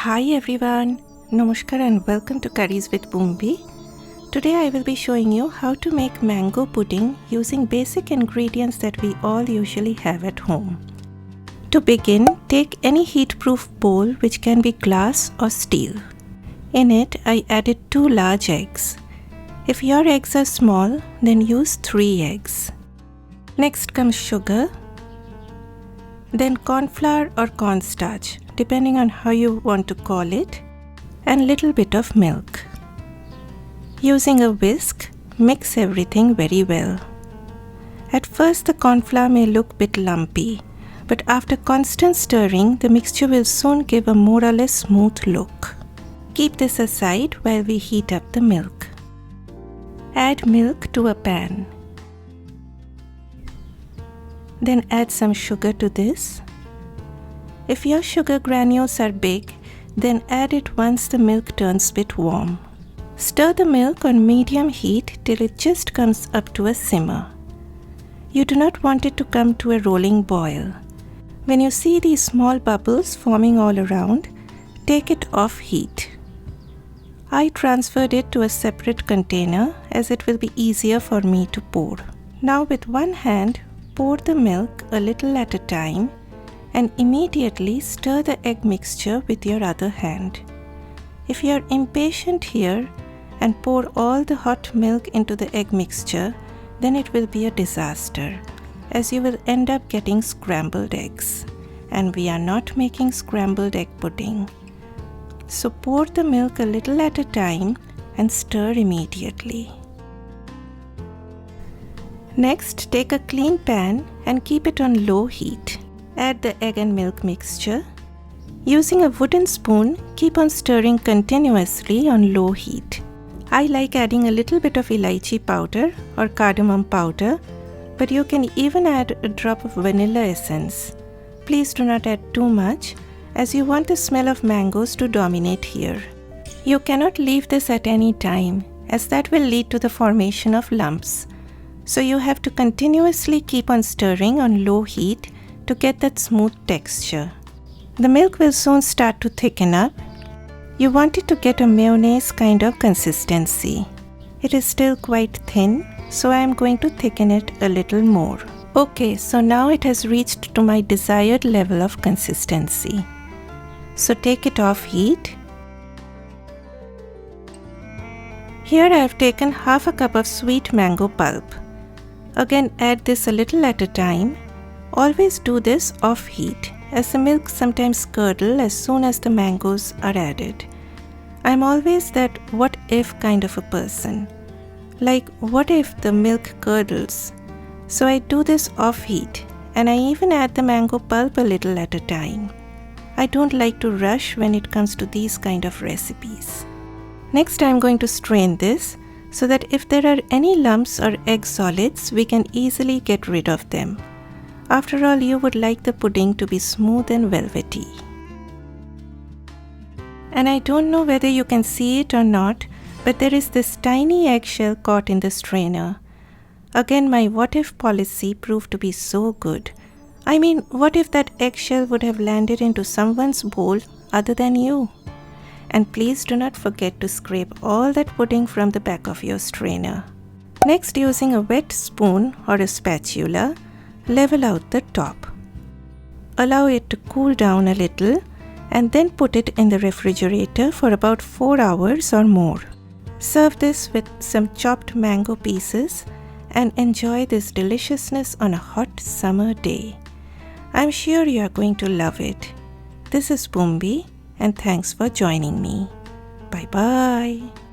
Hi everyone, Namaskar and welcome to Curries with Bumbi. Today I will be showing you how to make mango pudding using basic ingredients that we all usually have at home. To begin, take any heat-proof bowl which can be glass or steel. In it, I added 2 large eggs. If your eggs are small, then use 3 eggs. Next comes sugar, then cornflour or cornstarch, depending on how you want to call it, and little bit of milk. Using a whisk, mix everything very well. At first the cornflour may look bit lumpy, but after constant stirring, the mixture will soon give a more or less smooth look. Keep this aside while we heat up the milk. Add milk to a pan. Then add some sugar to this. If your sugar granules are big, then add it once the milk turns bit warm. Stir the milk on medium heat till it just comes up to a simmer. You do not want it to come to a rolling boil. When you see these small bubbles forming all around, take it off heat. I transferred it to a separate container as it will be easier for me to pour. Now with one hand, pour the milk a little at a time and immediately stir the egg mixture with your other hand. If you are impatient here and pour all the hot milk into the egg mixture, then it will be a disaster, as you will end up getting scrambled eggs. And we are not making scrambled egg pudding. So pour the milk a little at a time and stir immediately. Next, take a clean pan and keep it on low heat. Add the egg and milk mixture. Using a wooden spoon, keep on stirring continuously on low heat. I like adding a little bit of elaichi powder or cardamom powder, but you can even add a drop of vanilla essence. Please do not add too much, as you want the smell of mangoes to dominate here. You cannot leave this at any time, as that will lead to the formation of lumps. So you have to continuously keep on stirring on low heat to get that smooth texture. The milk will soon start to thicken up. You want it to get a mayonnaise kind of consistency. It is still quite thin, so I am going to thicken it a little more. Okay, so now it has reached to my desired level of consistency. So take it off heat. Here I have taken half a cup of sweet mango pulp. Again, add this a little at a time. Always do this off heat, as the milk sometimes curdle as soon as the mangoes are added. I'm always that what if kind of a person. Like, what if the milk curdles? So I do this off heat, and I even add the mango pulp a little at a time. I don't like to rush when it comes to these kind of recipes. Next, I'm going to strain this, so that if there are any lumps or egg solids, we can easily get rid of them. After all, you would like the pudding to be smooth and velvety. And I don't know whether you can see it or not, but there is this tiny eggshell caught in the strainer. Again, my what if policy proved to be so good. I mean, what if that eggshell would have landed into someone's bowl other than you? And please do not forget to scrape all that pudding from the back of your strainer. Next, using a wet spoon or a spatula, level out the top. Allow it to cool down a little and then put it in the refrigerator for about 4 hours or more. Serve this with some chopped mango pieces and enjoy this deliciousness on a hot summer day. I'm sure you are going to love it. This is Bumbi, and thanks for joining me. Bye bye.